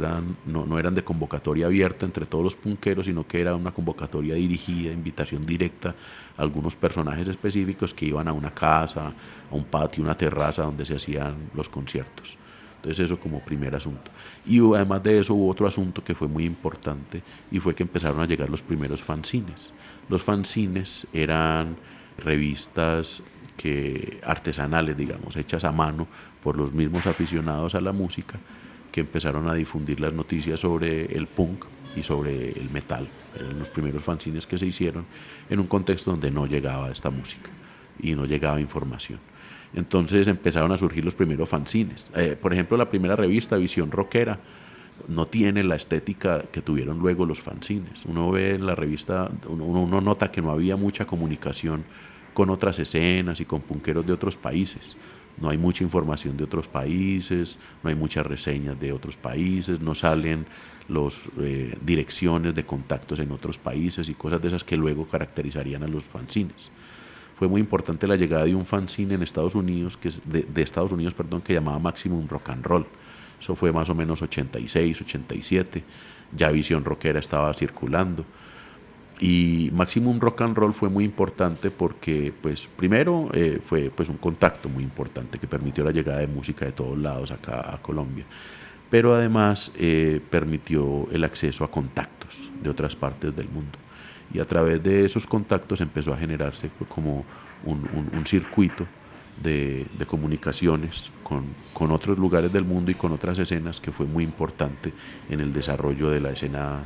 Speaker 1: no eran de convocatoria abierta entre todos los punqueros, sino que era una convocatoria dirigida, invitación directa a algunos personajes específicos que iban a una casa, a un patio, una terraza donde se hacían los conciertos. Entonces eso como primer asunto. Y además de eso hubo otro asunto que fue muy importante y fue que empezaron a llegar los primeros fanzines. Los fanzines eran revistas artesanales, digamos, hechas a mano por los mismos aficionados a la música, que empezaron a difundir las noticias sobre el punk y sobre el metal. Eran los primeros fanzines que se hicieron en un contexto donde no llegaba esta música y no llegaba información. Entonces empezaron a surgir los primeros fanzines. Por ejemplo, la primera revista, Visión Rockera, no tiene la estética que tuvieron luego los fanzines. Uno ve en la revista, uno nota que no había mucha comunicación con otras escenas y con punqueros de otros países. No hay mucha información de otros países, no hay muchas reseñas de otros países, no salen las direcciones de contactos en otros países y cosas de esas que luego caracterizarían a los fanzines. Fue muy importante la llegada de un fanzine en Estados Unidos, de Estados Unidos, que llamaba Maximum Rock and Roll. Eso fue más o menos 86, 87. Ya Visión Rockera estaba circulando. Y Maximum Rock and Roll fue muy importante porque, pues, primero fue pues, un contacto muy importante que permitió la llegada de música de todos lados acá a Colombia. Pero además permitió el acceso a contactos de otras partes del mundo. Y a través de esos contactos empezó a generarse como un circuito de comunicaciones con otros lugares del mundo y con otras escenas que fue muy importante en el desarrollo de la escena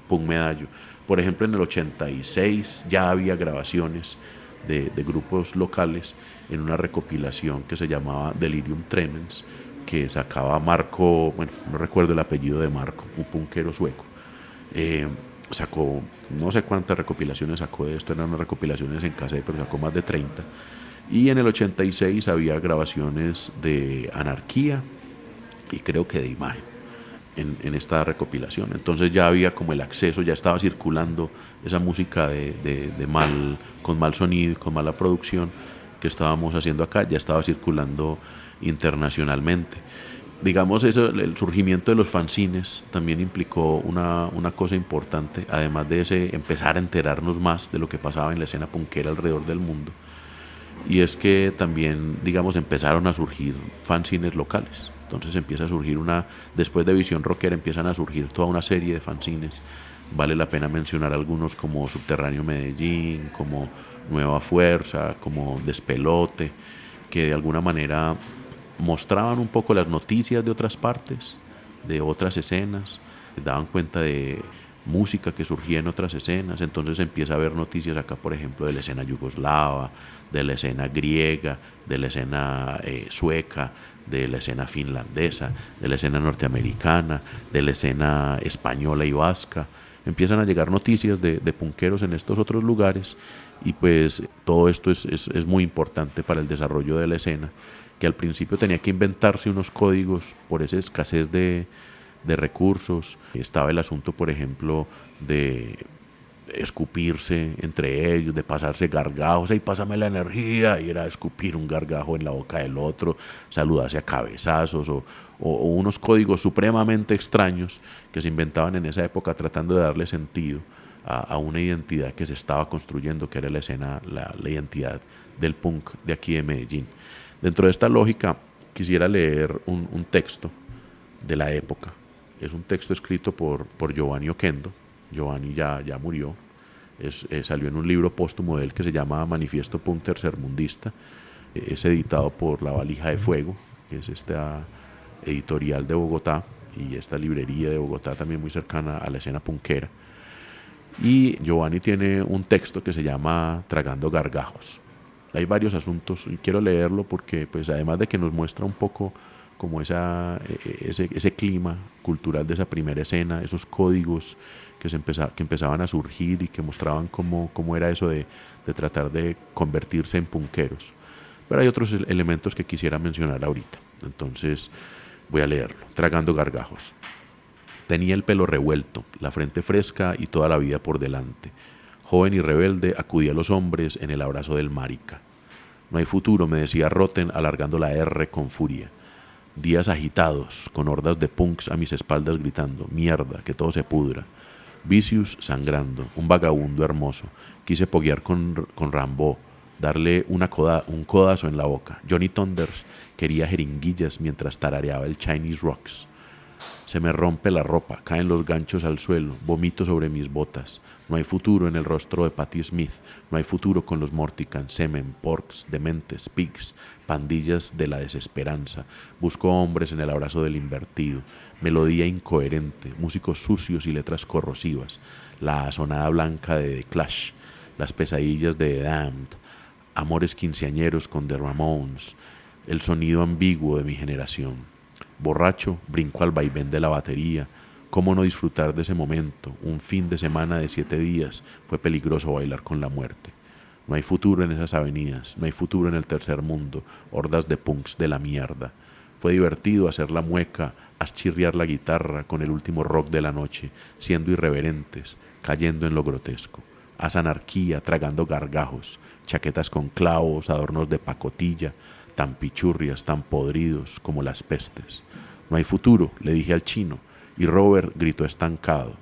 Speaker 1: punk medallo. Por ejemplo, en el 86 ya había grabaciones de grupos locales en una recopilación que se llamaba Delirium Tremens, que sacaba Marco, bueno, no recuerdo el apellido de Marco, un punkero sueco. Sacó no sé cuántas recopilaciones sacó de esto, eran unas recopilaciones en cassette, pero sacó más de 30. Y en el 86 había grabaciones de Anarquía y creo que de Imagen en esta recopilación. Entonces ya había como el acceso, ya estaba circulando esa música con mal sonido y con mala producción que estábamos haciendo acá, ya estaba circulando internacionalmente. Digamos, el surgimiento de los fanzines también implicó una cosa importante, además de empezar a enterarnos más de lo que pasaba en la escena punkera alrededor del mundo. Y es que también, digamos, empezaron a surgir fanzines locales. Entonces empieza a surgir después de Visión Rockera empiezan a surgir toda una serie de fanzines. Vale la pena mencionar algunos como Subterráneo Medellín, como Nueva Fuerza, como Despelote, que de alguna manera mostraban un poco las noticias de otras partes, de otras escenas, daban cuenta de música que surgía en otras escenas. Entonces empieza a haber noticias acá, por ejemplo, de la escena yugoslava, de la escena griega, de la escena sueca, de la escena finlandesa, de la escena norteamericana, de la escena española y vasca. Empiezan a llegar noticias de punqueros en estos otros lugares y pues todo esto es muy importante para el desarrollo de la escena, que al principio tenía que inventarse unos códigos por esa escasez de recursos. Estaba el asunto, por ejemplo, de escupirse entre ellos, de pasarse gargajos, ¡ay, pásame la energía! Y era escupir un gargajo en la boca del otro, saludarse a cabezazos o unos códigos supremamente extraños que se inventaban en esa época tratando de darle sentido a una identidad que se estaba construyendo, que era la escena, la identidad del punk de aquí de Medellín. Dentro de esta lógica quisiera leer un texto de la época. Es un texto escrito por Giovanni Oquendo. Giovanni ya murió. Salió en un libro póstumo de él que se llama Manifiesto Punk Tercermundista. Es editado por La Valija de Fuego, que es esta editorial de Bogotá y esta librería de Bogotá también muy cercana a la escena punkera. Y Giovanni tiene un texto que se llama Tragando Gargajos. Hay varios asuntos y quiero leerlo porque, pues, además de que nos muestra un poco como ese clima cultural de esa primera escena, esos códigos que empezaban a surgir y que mostraban cómo era eso de tratar de convertirse en punqueros. Pero hay otros elementos que quisiera mencionar ahorita. Entonces, Voy a leerlo, tragando gargajos. Tenía el pelo revuelto, la frente fresca y toda la vida por delante. Joven y rebelde, acudí a los hombres en el abrazo del marica. No hay futuro, me decía Rotten, alargando la R con furia. Días agitados, con hordas de punks a mis espaldas gritando, mierda, que todo se pudra. Vicious sangrando, un vagabundo hermoso. Quise poguear con Rambo, darle un codazo en la boca. Johnny Thunders quería jeringuillas mientras tarareaba el Chinese Rocks. Se me rompe la ropa, caen los ganchos al suelo, vomito sobre mis botas. No hay futuro en el rostro de Patti Smith, no hay futuro con los Mortican, semen, porks, dementes, pigs, pandillas de la desesperanza. Busco hombres en el abrazo del invertido, melodía incoherente, músicos sucios y letras corrosivas, la asonada blanca de The Clash, las pesadillas de The Damned, amores quinceañeros con The Ramones, el sonido ambiguo de mi generación. Borracho, brinco al vaivén de la batería. ¿Cómo no disfrutar de ese momento? Un fin de semana de 7 días. Fue peligroso bailar con la muerte. No hay futuro en esas avenidas, no hay futuro en el tercer mundo, hordas de punks de la mierda. Fue divertido hacer la mueca, aschirriar la guitarra con el último rock de la noche, siendo irreverentes, cayendo en lo grotesco. Haz anarquía, tragando gargajos, chaquetas con clavos, adornos de pacotilla, tan pichurrias, tan podridos como las pestes. No hay futuro, le dije al chino, y Robert gritó estancado.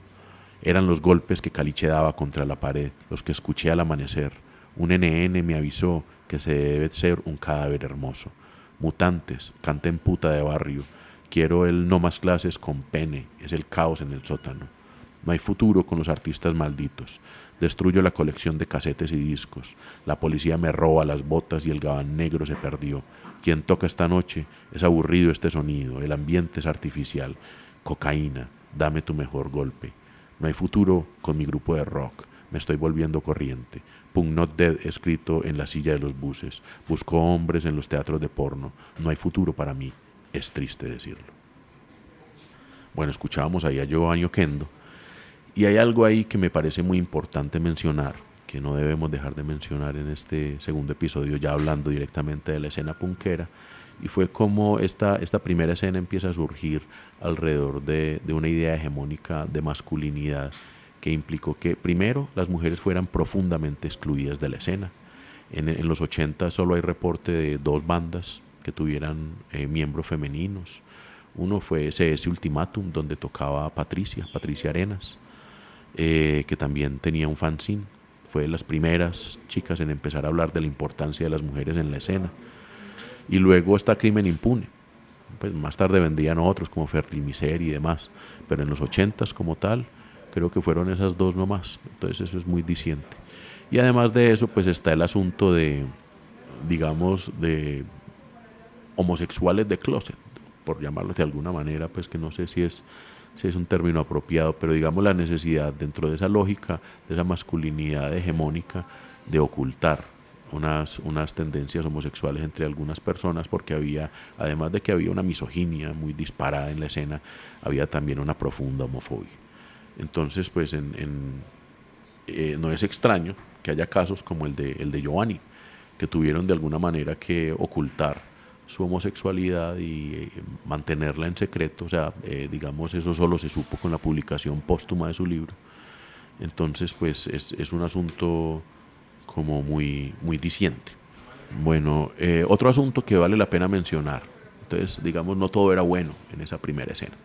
Speaker 1: Eran los golpes que Caliche daba contra la pared, los que escuché al amanecer. Un NN me avisó que se debe ser un cadáver hermoso. Mutantes, canten puta de barrio. Quiero el no más clases con pene, es el caos en el sótano. No hay futuro con los artistas malditos. Destruyo la colección de casetes y discos. La policía me roba las botas y el gabán negro se perdió. Quien toca esta noche? Es aburrido este sonido. El ambiente es artificial. Cocaína, dame tu mejor golpe. No hay futuro con mi grupo de rock. Me estoy volviendo corriente. Punk Not Dead escrito en la silla de los buses. Busco hombres en los teatros de porno. No hay futuro para mí. Es triste decirlo. Bueno, escuchábamos ahí a Giovanni Oquendo. Y hay algo ahí que me parece muy importante mencionar, que no debemos dejar de mencionar en este segundo episodio, ya hablando directamente de la escena punkera, y fue como esta primera escena empieza a surgir alrededor de una idea hegemónica de masculinidad que implicó que primero las mujeres fueran profundamente excluidas de la escena. En los 80 solo hay reporte de 2 bandas que tuvieran miembros femeninos. Uno fue CS Ultimatum, donde tocaba Patricia Arenas, que también tenía un fanzine. Fue de las primeras chicas en empezar a hablar de la importancia de las mujeres en la escena. Y luego está Crimen Impune. Pues más tarde vendrían otros como Fertil Miseria y demás, pero en los 80s como tal creo que fueron esas 2 nomás. Entonces eso es muy diciente. Y además de eso pues está el asunto de, digamos, de homosexuales de closet, por llamarlo de alguna manera, pues que no sé si es un término apropiado, pero digamos la necesidad dentro de esa lógica, de esa masculinidad hegemónica, de ocultar unas tendencias homosexuales entre algunas personas, porque había, además de que había una misoginia muy disparada en la escena, había también una profunda homofobia. Entonces, pues no es extraño que haya casos como el de Giovanni, que tuvieron de alguna manera que ocultar su homosexualidad y mantenerla en secreto. O sea, digamos, eso solo se supo con la publicación póstuma de su libro. Entonces, pues es un asunto como muy, muy diciente. Bueno, otro asunto que vale la pena mencionar. Entonces, digamos, no todo era bueno en esa primera escena.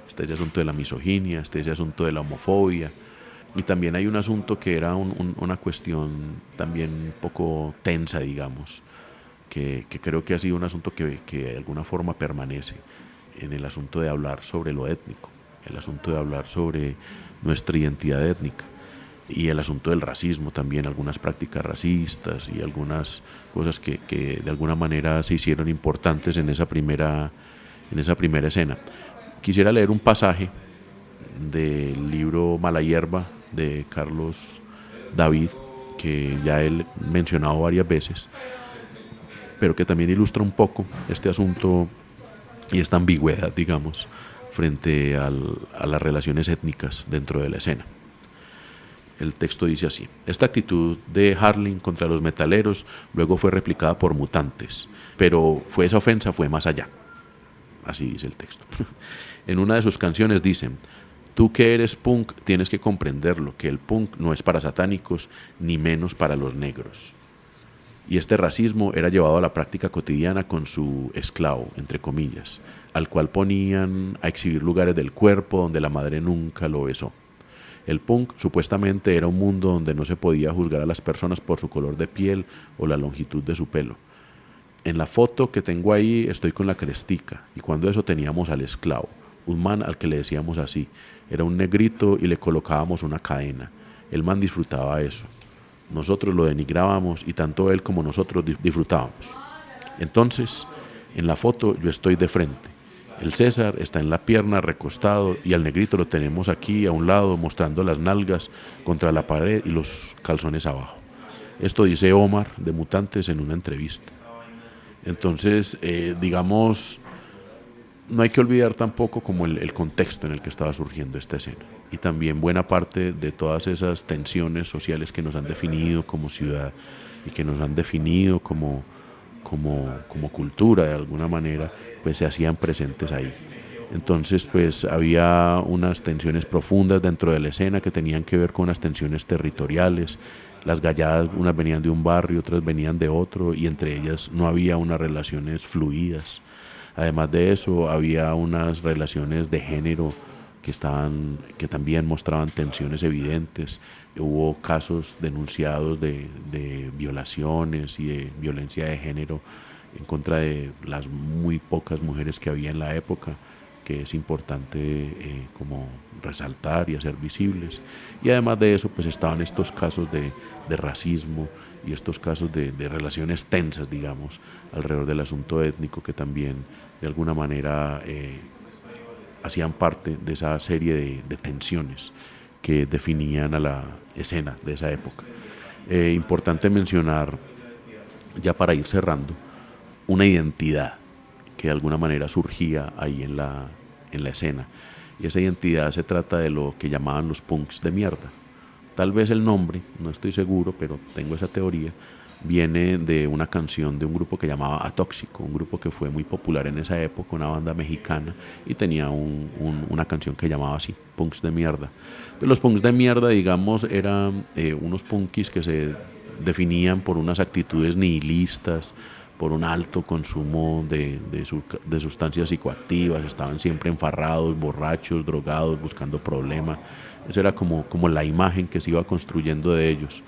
Speaker 1: Está ese asunto de la misoginia, está ese asunto de la homofobia, y también hay un asunto que era una cuestión también un poco tensa, digamos, que creo que ha sido un asunto que de alguna forma permanece en el asunto de hablar sobre lo étnico, el asunto de hablar sobre nuestra identidad étnica, y el asunto del racismo también, algunas prácticas racistas y algunas cosas que de alguna manera se hicieron importantes en esa primera escena. Quisiera leer un pasaje del libro Mala Hierba de Carlos David, que ya él mencionado varias veces, pero que también ilustra un poco este asunto y esta ambigüedad, digamos, frente a las relaciones étnicas dentro de la escena. El texto dice así: esta actitud de Harling contra los metaleros luego fue replicada por Mutantes, pero esa ofensa fue más allá. Así dice el texto. En una de sus canciones dicen: tú que eres punk tienes que comprenderlo, que el punk no es para satánicos, ni menos para los negros. Y este racismo era llevado a la práctica cotidiana con su esclavo, entre comillas, al cual ponían a exhibir lugares del cuerpo donde la madre nunca lo besó. El punk supuestamente era un mundo donde no se podía juzgar a las personas por su color de piel o la longitud de su pelo. En la foto que tengo ahí estoy con la crestica, y cuando eso teníamos al esclavo, un man al que le decíamos así. Era un negrito y le colocábamos una cadena. El man disfrutaba eso. Nosotros lo denigrábamos y tanto él como nosotros disfrutábamos. Entonces, en la foto yo estoy de frente. El César está en la pierna recostado y al negrito lo tenemos aquí a un lado mostrando las nalgas contra la pared y los calzones abajo. Esto dice Omar de Mutantes en una entrevista. Entonces, digamos, no hay que olvidar tampoco como el contexto en el que estaba surgiendo esta escena. Y también buena parte de todas esas tensiones sociales que nos han definido como ciudad y que nos han definido como cultura de alguna manera, pues se hacían presentes ahí. Entonces pues había unas tensiones profundas dentro de la escena que tenían que ver con unas tensiones territoriales. Las galladas, unas venían de un barrio, otras venían de otro, y entre ellas no había unas relaciones fluidas. Además de eso, había unas relaciones de género que también mostraban tensiones evidentes. Hubo casos denunciados de violaciones y de violencia de género en contra de las muy pocas mujeres que había en la época, que es importante como resaltar y hacer visibles. Y además de eso, pues estaban estos casos de racismo y estos casos de relaciones tensas, digamos, alrededor del asunto étnico, que también de alguna manera hacían parte de esa serie de tensiones que definían a la escena de esa época. Importante mencionar, ya para ir cerrando, una identidad que de alguna manera surgía ahí en la escena, y esa identidad se trata de lo que llamaban los punks de mierda. Tal vez el nombre, no estoy seguro, pero tengo esa teoría, viene de una canción de un grupo que llamaba Atóxico, un grupo que fue muy popular en esa época, una banda mexicana, y tenía una canción que llamaba así, Punks de Mierda. Pero los punks de mierda, digamos, eran unos punkis que se definían por unas actitudes nihilistas, por un alto consumo de sustancias psicoactivas, estaban siempre enfarrados, borrachos, drogados, buscando problemas. Esa era como la imagen que se iba construyendo de ellos.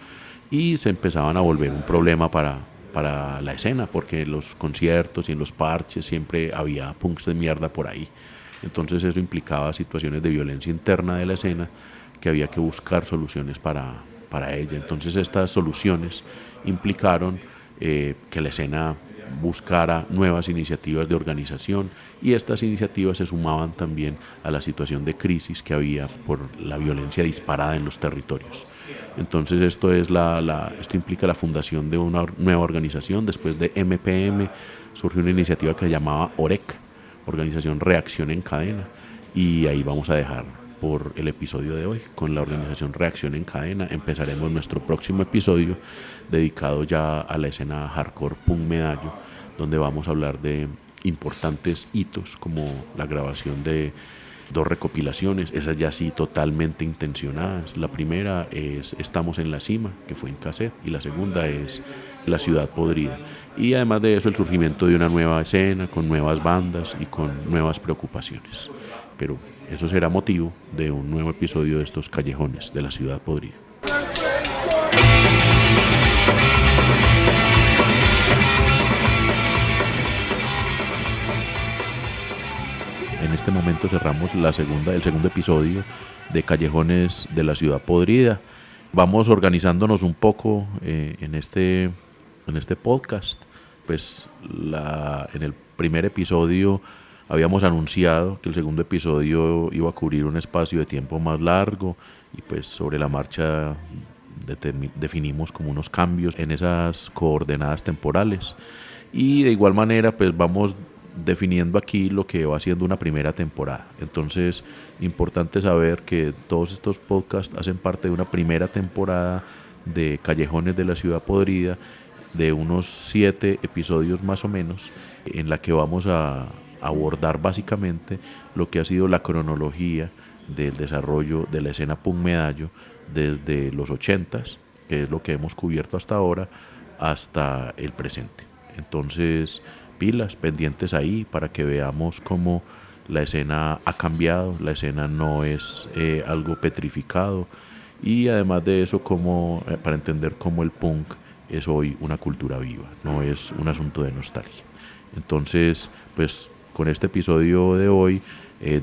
Speaker 1: Y se empezaban a volver un problema para la escena, porque en los conciertos y en los parches siempre había punks de mierda por ahí. Entonces eso implicaba situaciones de violencia interna de la escena que había que buscar soluciones para ella. Entonces estas soluciones implicaron que la escena buscara nuevas iniciativas de organización, y estas iniciativas se sumaban también a la situación de crisis que había por la violencia disparada en los territorios. Entonces esto implica la fundación de una nueva organización. Después de MPM surgió una iniciativa que se llamaba OREC, Organización Reacción en Cadena, y ahí vamos a dejar por el episodio de hoy con la organización Reacción en Cadena. Empezaremos nuestro próximo episodio dedicado ya a la escena hardcore punk Medallo, donde vamos a hablar de importantes hitos como la grabación de 2 recopilaciones, esas ya sí totalmente intencionadas. La primera es Estamos en la Cima, que fue en cassette, y la segunda es La Ciudad Podrida. Y además de eso, el surgimiento de una nueva escena con nuevas bandas y con nuevas preocupaciones. Pero eso será motivo de un nuevo episodio de estos callejones de La Ciudad Podrida. En este momento cerramos el segundo episodio de Callejones de la Ciudad Podrida. Vamos organizándonos un poco en este podcast. Pues en el primer episodio habíamos anunciado que el segundo episodio iba a cubrir un espacio de tiempo más largo, y pues sobre la marcha definimos como unos cambios en esas coordenadas temporales. Y de igual manera pues vamos definiendo aquí lo que va siendo una primera temporada. Entonces, importante saber que todos estos podcasts hacen parte de una primera temporada de Callejones de la Ciudad Podrida, de unos 7 episodios más o menos, en la que vamos a abordar básicamente lo que ha sido la cronología del desarrollo de la escena punk Medallo desde los 80s, que es lo que hemos cubierto hasta ahora, hasta el presente. Entonces, pilas, pendientes ahí para que veamos cómo la escena ha cambiado, la escena no es algo petrificado, y además de eso, para entender cómo el punk es hoy una cultura viva, no es un asunto de nostalgia. Entonces, pues con este episodio de hoy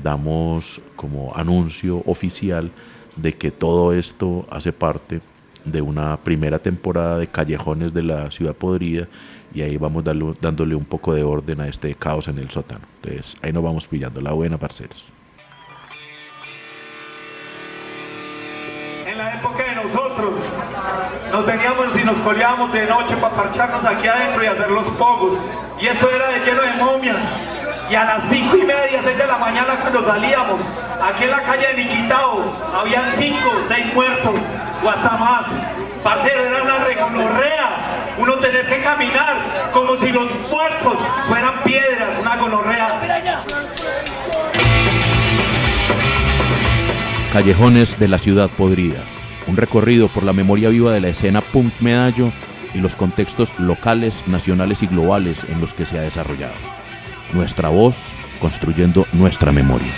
Speaker 1: damos como anuncio oficial de que todo esto hace parte de una primera temporada de Callejones de la Ciudad Podrida, y ahí vamos dándole un poco de orden a este caos en el sótano. Entonces ahí nos vamos pillando la buena, parceros.
Speaker 2: En la época de nosotros nos veníamos y nos coleábamos de noche para parcharnos aquí adentro y hacer los pogos, y esto era de lleno de momias. Y a las 5:30, 6 de la mañana, cuando salíamos aquí en la calle de Niquitao, habían 5, 6 muertos o hasta más. Parcero, era una gonorrea uno tener que caminar como si los muertos fueran piedras, una gonorrea.
Speaker 3: Callejones de la Ciudad Podrida, un recorrido por la memoria viva de la escena punk Medallo y los contextos locales, nacionales y globales en los que se ha desarrollado. Nuestra voz construyendo nuestra memoria.